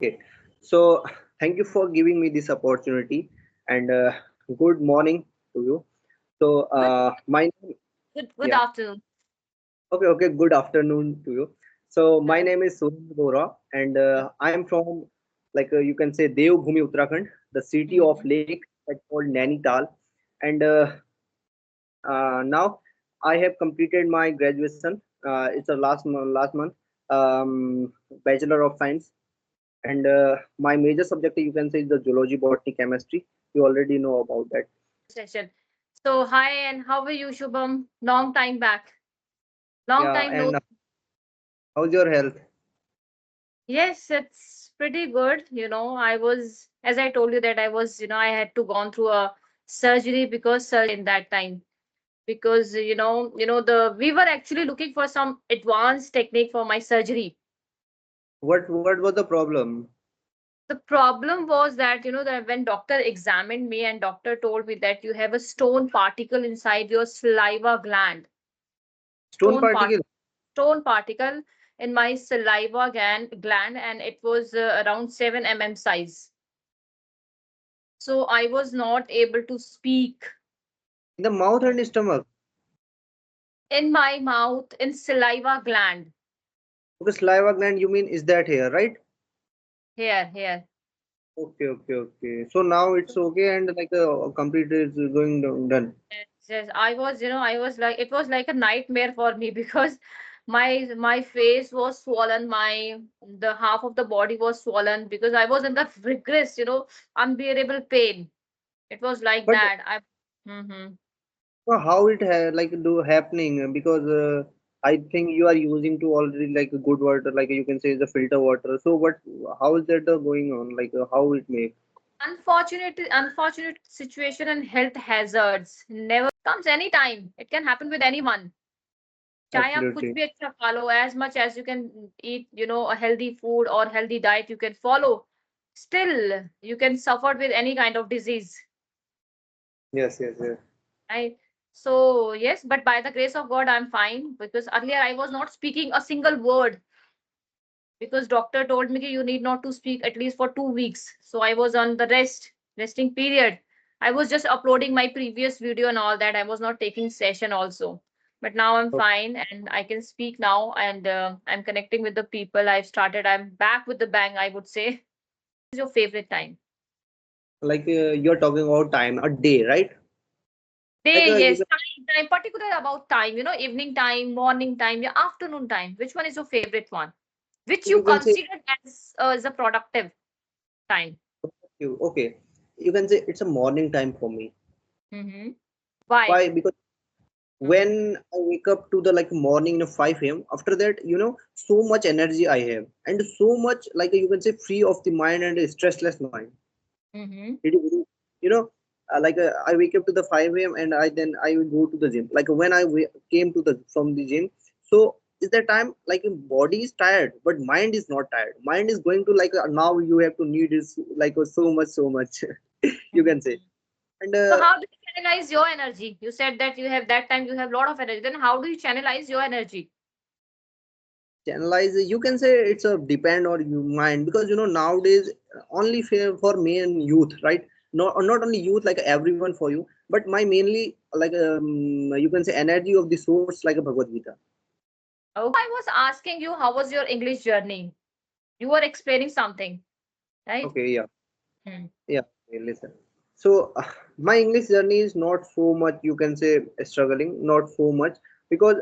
Okay, so thank you for giving me this opportunity and good morning to you. So Good, my good yeah, afternoon. okay, good afternoon to you. So my Uh, name is Surendra Bora and I am from you can say Devbhoomi, Uttarakhand, the city of mhm. lake that's called Nainital, and now I have completed my graduation. It's a last month, Bachelor of Science, and my major subject you can say is the zoology, botany, chemistry. You already know about that. Session. So, hi, and how are you, Shubham? Long time back. Long Yeah, time no. and how's your health? Yes, it's pretty good. As I told you that I had to gone through a surgery because in that time because the we were actually looking for some advanced technique for my surgery. What was the problem? The problem was that that when doctor examined me and doctor told me that you have a stone particle inside your saliva gland. Stone stone part particle. Stone particle in my saliva gland, and it was around 7 size. So I was not able to speak. In the mouth and stomach. In my mouth, in saliva gland. Okay, saliva gland. You mean is that here, right? Here. Okay. So now it's okay and complete is going done. Yes, I was like, it was like a nightmare for me because my face was swollen, my the half of the body was swollen because I was in the rigorous, unbearable pain. It was like But that. Mhm. how it do happening because I think you are using to already like good water, like you can say the filter water. So what? How is that going on? How it make? Unfortunate situation and health hazards never comes anytime. It can happen with anyone. चाहे आप कुछ Absolutely. भी अच्छा खा लो, as much as you can eat, a healthy food or healthy diet you can follow, still you can suffer with any kind of disease, Yes. right? So yes, but by the grace of God, I'm fine because earlier I was not speaking a single word because doctor told me that you need not to speak at least for 2 weeks. So I was on the resting period. I was just uploading my previous video and all that. I was not taking session also. But now I'm Okay. fine and I can speak now, and I'm connecting with the people I've started. I'm back with the bang, I would say. What is your favorite time? You're talking about time, a day, right? Day, You yes, can, time, particular about time, evening time, morning time, your afternoon time. Which one is your favorite one? Which you you can say consider as a productive time? okay. You can say it's a morning time for me. Mm-hmm. Why? Why? Because Mm-hmm. when I wake up to the morning 5 a.m. After that, so much energy I have, and so much you can say free of the mind and a stressless mind. Mm-hmm. It is you know I wake up to the 5 a.m. and I will go to the gym. Like when came to the from the gym, so is that time body is tired, but mind is not tired. Mind is going to now you have to need is so much you can say. Mm-hmm. And So how do you channelize your energy? You said that you have that time you have a lot of energy. Then how do you channelize your energy? channelize, you can say it's a depend on you mind, because nowadays only for me and youth, right? Not only youth, like everyone for you, but my mainly you can say energy of the source like a Bhagavad Gita. Okay. I was asking you how was your English journey? You were explaining something, right? Okay, yeah. Hmm. Yeah, okay, listen. So my English journey is not so much you can say struggling, not so much, because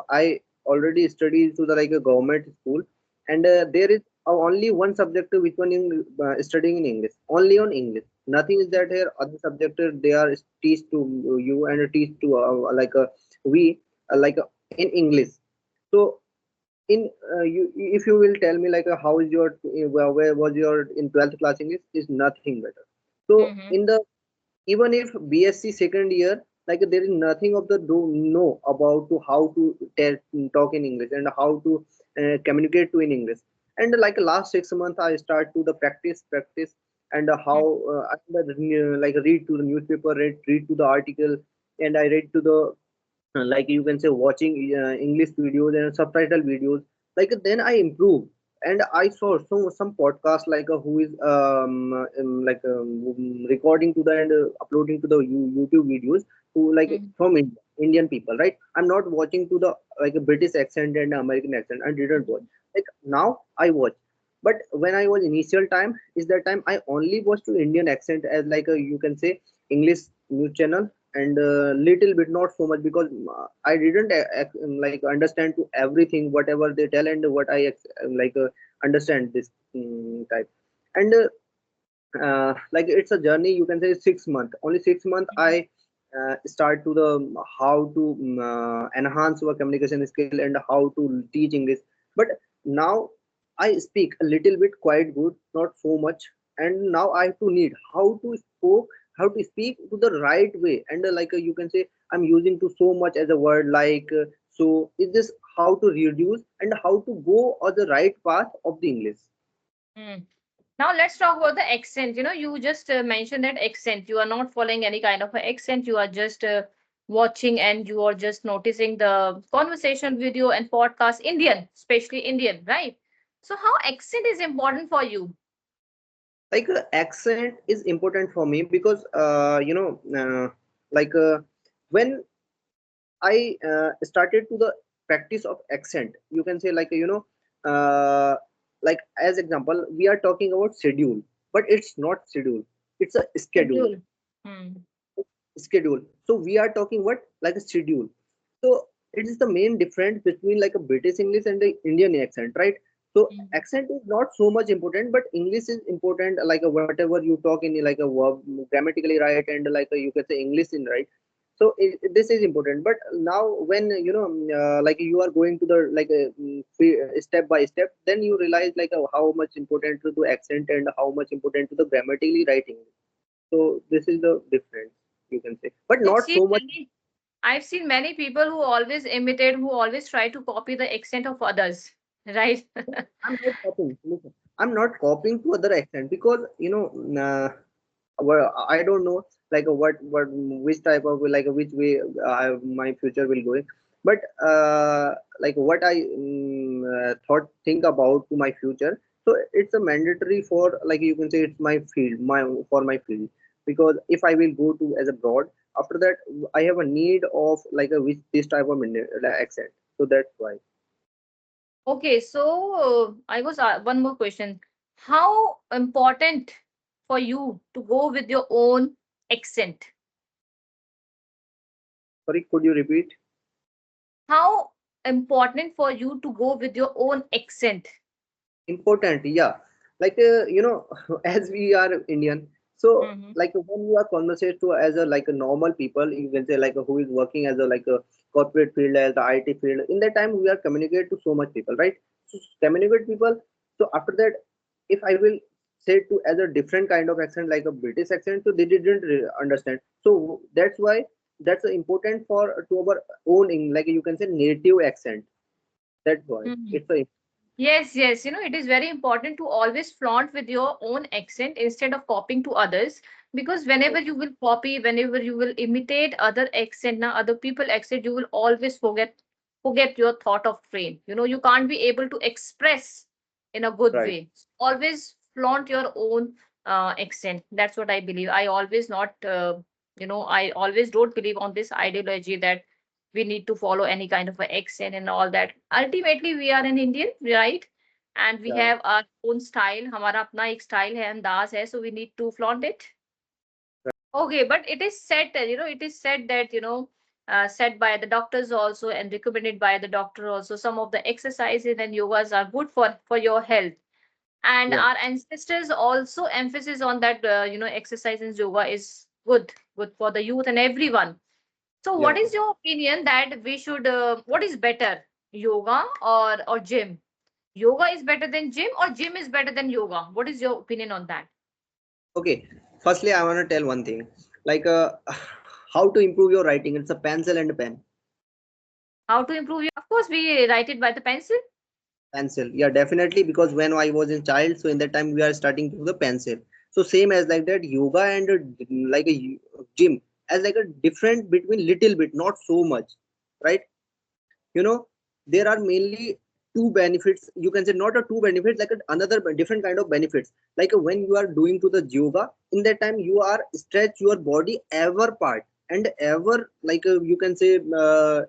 I already studied to the like a government school, and there is only one subject which one in studying in English, only on English. Nothing is that here other subject they are teach to you and teach to we in English. So in if you will tell me how is your where was your in 12th class English, is nothing better. So Mm-hmm. in the even if BSc second year, there is nothing of the do know about to how to tell, talk in English and how to communicate to in English. And last 6 months I start to the practice, and how I read to the newspaper, read to the article, and I read to the you can say watching English videos and subtitle videos. Then I improve. and I saw some podcast like who is recording to the and uploading to the YouTube videos who like Mm-hmm. from Indian people, right? I'm not watching to the like a British accent and American accent. I didn't watch. Like now I watch, but when I was initial time is that time I only watched to Indian accent as like a you can say English news channel and little bit not so much because I didn't like understand to everything whatever they tell and what I understand this type and like it's a journey you can say 6 month only 6 month I start to the how to enhance our communication skill and how to teach English but now I speak a little bit quite good not so much and now I have to need how to speak to the right way and you can say I'm using to so much as a word so is this how to reduce and how to go on the right path of the English. Mm. Now let's talk about the accent. You just mentioned that accent. You are not following any kind of a accent. You are just watching and you are just noticing the conversation video and podcast Indian, especially Indian, right? So how accent is important for you? Accent is important for me because like when I started to the practice of accent you can say uh, like as example we are talking about schedule but it's not schedule it's a schedule Schedule. Hmm. schedule so we are talking what like a schedule so it is the main difference between like a British English and the Indian accent right so Hmm. accent is not so much important but English is important like whatever you talk in like a verb grammatically right and you can say English in right so this is important but now when like you are going to the step by step then you realize how much important to the accent and how much important to the grammatically writing so this is the difference you can say, but I've not seen so much. many, I've seen many people who always imitate, who always try to copy the accent of others, right? I'm not copying. Listen, I'm not copying to other accent because well, I don't know what which type of which way my future will go. But like what I thought think about to my future. So it's a mandatory for like you can say it's my field, my field because if I will go to as a broad after that I have a need of like a which this type of accent. So that's why. Okay, so I was one more question. How important for you to go with your own accent? Sorry, could you repeat? How important for you to go with your own accent? Important, yeah. As we are Indian, so Mm-hmm. like when you are conversate to as a like a normal people, you can say who is working as a corporate field as the IT field. In that time, we are communicate to so much people, right? So communicate people. So after that, if I will say to as a different kind of accent like a British accent, so they didn't understand. So that's why that's important for to our own like you can say native accent. That's why it's a Yes, yes. It is very important to always flaunt with your own accent instead of copying to others. Because whenever you will copy, whenever you will imitate other accent, now other people accent, you will always forget your thought of train. You can't be able to express in a good right. way. Always flaunt your own accent. That's what I believe. I always not, I always don't believe on this ideology that we need to follow any kind of a accent and all that. Ultimately, we are an Indian, right? And we Yeah. have our own style. हमारा अपना एक style है, अंदाज है, so we need to flaunt it. Okay, but it is said that, it is said that, said by the doctors also and recommended by the doctor also, some of the exercises and yogas are good for your health. And Yeah. our ancestors also emphasis on that, exercise and yoga is good for the youth and everyone. So, what Yeah. is your opinion that we should? What is better, yoga or gym? Yoga is better than gym, or gym is better than yoga? What is your opinion on that? Okay. Firstly, I want to tell one thing. Like how to improve your writing. It's a pencil and a pen. How to improve your? Of course, we write it by the pencil. Pencil. Yeah, definitely. Because when I was in child, so in that time we are starting to the pencil. So same as like that, yoga and like a gym as like a different between little bit, not so much, right? You know, there are mainly. two benefits, you can say, not a two benefits, like another different kind of benefits. Like when you are doing to the yoga, in that time you are stretch your body ever part, and ever, like you can say,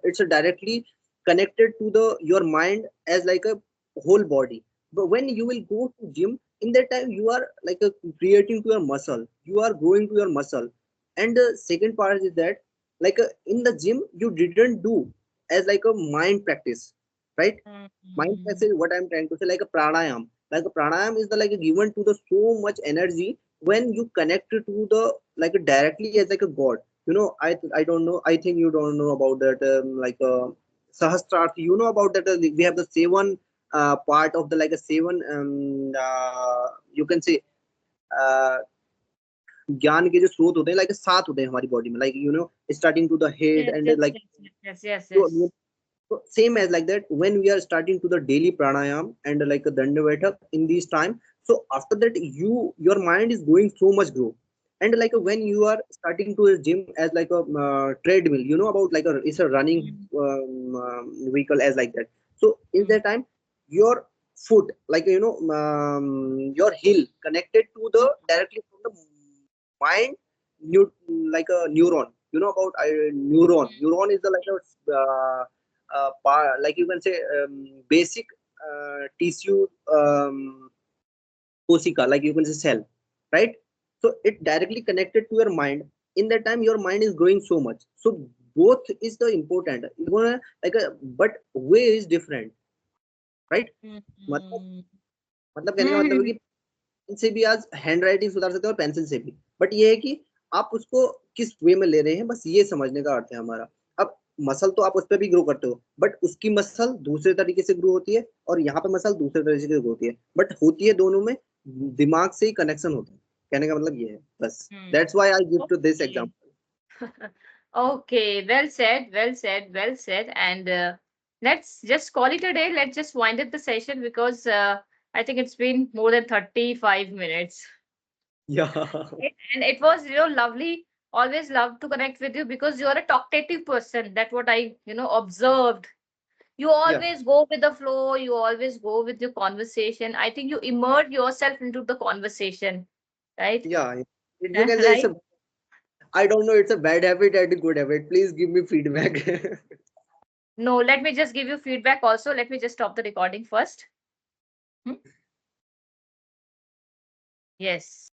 it's directly connected to the your mind as like a whole body. But when you will go to gym, in that time you are like creating to your muscle, you are growing to your muscle. And the second part is that, like in the gym you didn't do as like a mind practice, right? Mind Mm-hmm. practice is what I'm trying to say, like a pranayam. Like a pranayam is the like given to the so much energy when you connect it to the like directly as like a god. I don't know. I think you don't know about that. Like Sahasrarth. You know about that? We have the seven part of the like a seven. You can say uh, ज्ञान के जो स्रोत होते हैं, like सात होते हैं हमारी बॉडी में, like starting to the head Yes, and yes, like yes, yes, yes, yes, so, yes. so same as like that, when we are starting to the daily pranayam and like a danda baitak in this time, so after that your mind is going so much grow. And like when you are starting to a gym as like a treadmill, about like it's a running Mm, vehicle as like that. So in mm, that time your foot, like your heel connected to the mm, directly from the mind, like a neuron, about neuron is the like a like you can say basic tissue, kosika, like you can say cell, right? So it directly connected to your mind. In that time your mind is growing so much. So both is the important, like a, but way is different, right? mm, मतलब mm. कहने का मतलब है कि pen से भी आज hand writing सुधार सकते हो और पेंसिल से भी, बट ये है कि आप उसको किस वे में ले रहे हैं, बस ये समझने का अर्थ है हमारा। अब मसल तो आप उस पर भी ग्रो करते हो, बट उसकी मसल दूसरे तरीके से ग्रो होती है और यहाँ पे मसल दूसरे तरीके से ग्रो होती है, बट होती है दोनों में, दिमाग से ही कनेक्शन होता है। कहने का मतलब ये है बस। Hmm. That's why I give to this Okay. Example. Okay. Well said. Well said. Well said. And let's just call it a day. Let's just wind up the session because I think it's been more than 35 minutes. या And it was, lovely. Always love to connect with you because you're a talkative person. That's what I, observed. You या always go with the flow. You always go with your conversation. I think you immerse yourself into the conversation, right? या you can say it's Right? a, I don't know, it's a bad habit and a good habit, please give me feedback. No, let me just give you feedback also. Let me just stop the recording first. Hmm? Yes.